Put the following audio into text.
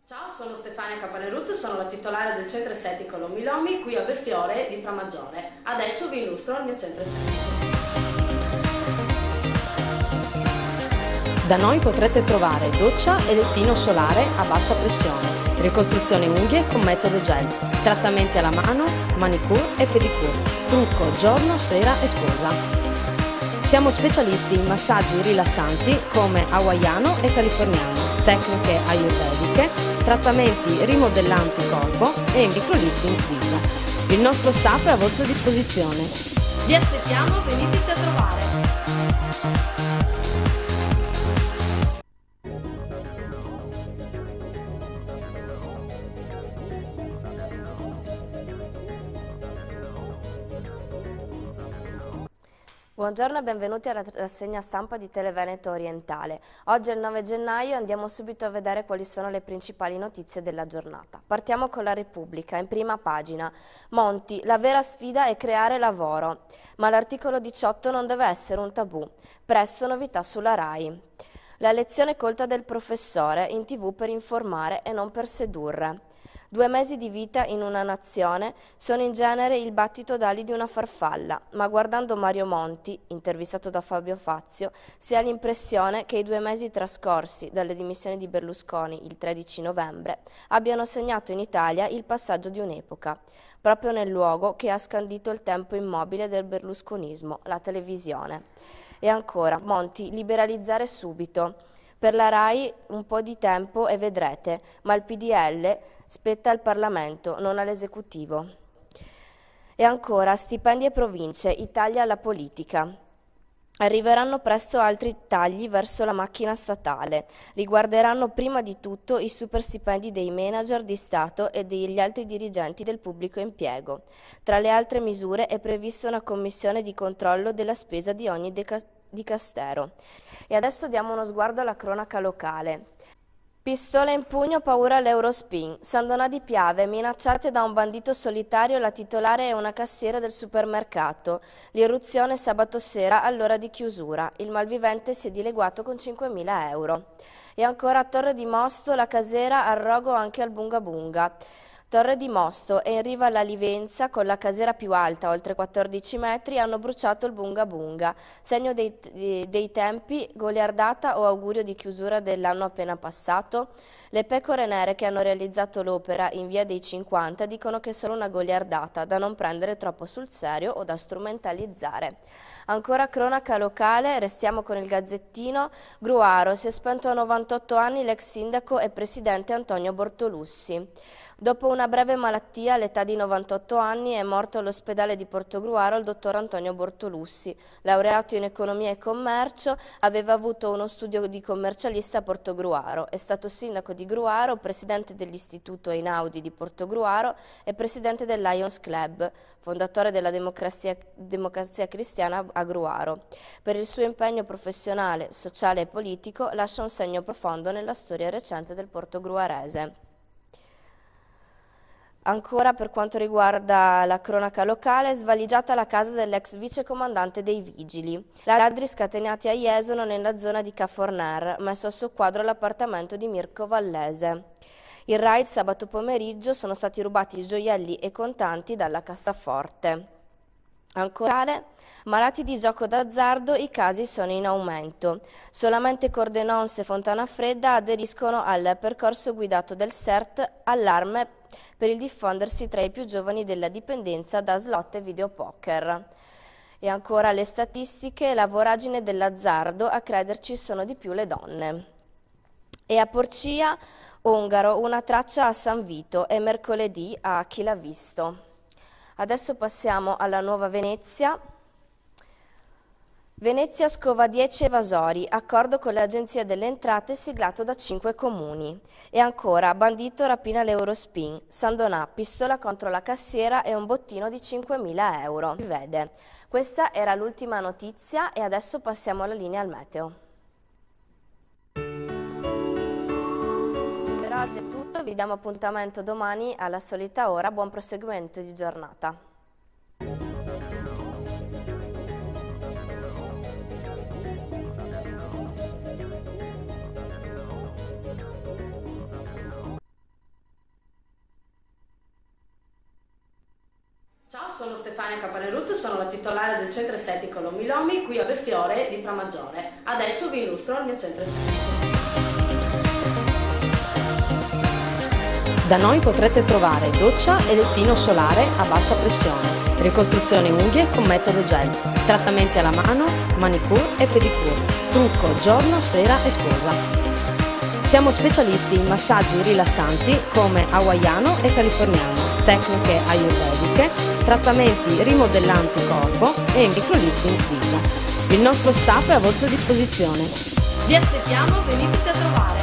Ciao, sono Stefania Capanerutto, sono la titolare del centro estetico Lomi Lomi qui a Belfiore di Pramaggiore. Adesso vi illustro il mio centro estetico. Da noi potrete trovare doccia e lettino solare a bassa pressione, ricostruzione unghie con metodo gel, trattamenti alla mano, manicure e pedicure, trucco giorno, sera e sposa. Siamo specialisti in massaggi rilassanti come hawaiano e californiano, tecniche ayurvediche, trattamenti rimodellanti corpo e microlifting viso. Il nostro staff è a vostra disposizione. Vi aspettiamo, veniteci a trovare! Buongiorno e benvenuti alla rassegna stampa di Televeneto Orientale. Oggi è il 9 gennaio e andiamo subito a vedere quali sono le principali notizie della giornata. Partiamo con la Repubblica, in prima pagina. Monti, la vera sfida è creare lavoro, ma l'articolo 18 non deve essere un tabù. Presto novità sulla RAI. La lezione colta del professore, in TV per informare e non per sedurre. 2 mesi di vita in una nazione sono in genere il battito d'ali di una farfalla, ma guardando Mario Monti, intervistato da Fabio Fazio, si ha l'impressione che i 2 mesi trascorsi dalle dimissioni di Berlusconi il 13 novembre abbiano segnato in Italia il passaggio di un'epoca, proprio nel luogo che ha scandito il tempo immobile del berlusconismo, la televisione. E ancora, Monti, liberalizzare subito. Per la RAI un po' di tempo e vedrete, ma il PDL spetta al Parlamento, non all'esecutivo. E ancora, stipendi e province, i tagli alla politica. Arriveranno presto altri tagli verso la macchina statale. Riguarderanno prima di tutto i superstipendi dei manager di Stato e degli altri dirigenti del pubblico impiego. Tra le altre misure è prevista una commissione di controllo della spesa di ogni dicastero. E adesso diamo uno sguardo alla cronaca locale. Pistola in pugno, paura all'Eurospin. San Donà di Piave, minacciate da un bandito solitario, la titolare è una cassiera del supermercato. L'irruzione sabato sera all'ora di chiusura. Il malvivente si è dileguato con 5.000 euro. E ancora a Torre di Mosto, la casera al rogo anche al Bunga Bunga. Torre di Mosto e in riva alla Livenza, con la casera più alta, oltre 14 metri, hanno bruciato il Bunga Bunga, segno dei tempi, goliardata o augurio di chiusura dell'anno appena passato? Le pecore nere che hanno realizzato l'opera in via dei 50 dicono che è solo una goliardata, da non prendere troppo sul serio o da strumentalizzare. Ancora cronaca locale, restiamo con il Gazzettino. Gruaro, si è spento a 98 anni l'ex sindaco e presidente Antonio Bortolussi. Dopo una breve malattia, all'età di 98 anni, è morto all'ospedale di Portogruaro il dottor Antonio Bortolussi. Laureato in economia e commercio, aveva avuto uno studio di commercialista a Portogruaro. È stato sindaco di Gruaro, presidente dell'Istituto Einaudi di Portogruaro e presidente del Lions Club, fondatore della Democrazia Cristiana a Gruaro. Per il suo impegno professionale, sociale e politico lascia un segno profondo nella storia recente del portogruarese. Ancora per quanto riguarda la cronaca locale, svaligiata la casa dell'ex vicecomandante dei Vigili. Ladri scatenati a Jesolo nella zona di Ca Forner, messo a soqquadro l'appartamento di Mirko Vallese. Il raid sabato pomeriggio sono stati rubati gioielli e contanti dalla cassaforte. Ancora, malati di gioco d'azzardo, i casi sono in aumento. Solamente Cordenons e Fontanafredda aderiscono al percorso guidato del CERT, allarme per il diffondersi tra i più giovani della dipendenza da slot e videopoker. E ancora le statistiche, la voragine dell'azzardo, a crederci sono di più le donne. E a Porcia, Ungaro, una traccia a San Vito e mercoledì a Chi l'ha visto. Adesso passiamo alla Nuova Venezia. Venezia scova 10 evasori, accordo con l'Agenzia delle Entrate siglato da 5 comuni. E ancora, bandito rapina l'Eurospin, San Donà, pistola contro la cassiera e un bottino di 5.000 euro. Si vede. Questa era l'ultima notizia e adesso passiamo alla linea al meteo. Per oggi è tutto, vi diamo appuntamento domani alla solita ora, buon proseguimento di giornata. Ciao, sono Stefania Capanerutto, sono la titolare del centro estetico Lomi Lomi qui a Belfiore di Pramaggiore. Adesso vi illustro il mio centro estetico. Da noi potrete trovare doccia e lettino solare a bassa pressione, ricostruzione unghie con metodo gel, trattamenti alla mano, manicure e pedicure, trucco giorno, sera e sposa. Siamo specialisti in massaggi rilassanti come hawaiano e californiano, tecniche ayurvediche, trattamenti rimodellanti corpo e microlifting viso. Il nostro staff è a vostra disposizione. Vi aspettiamo, veniteci a trovare!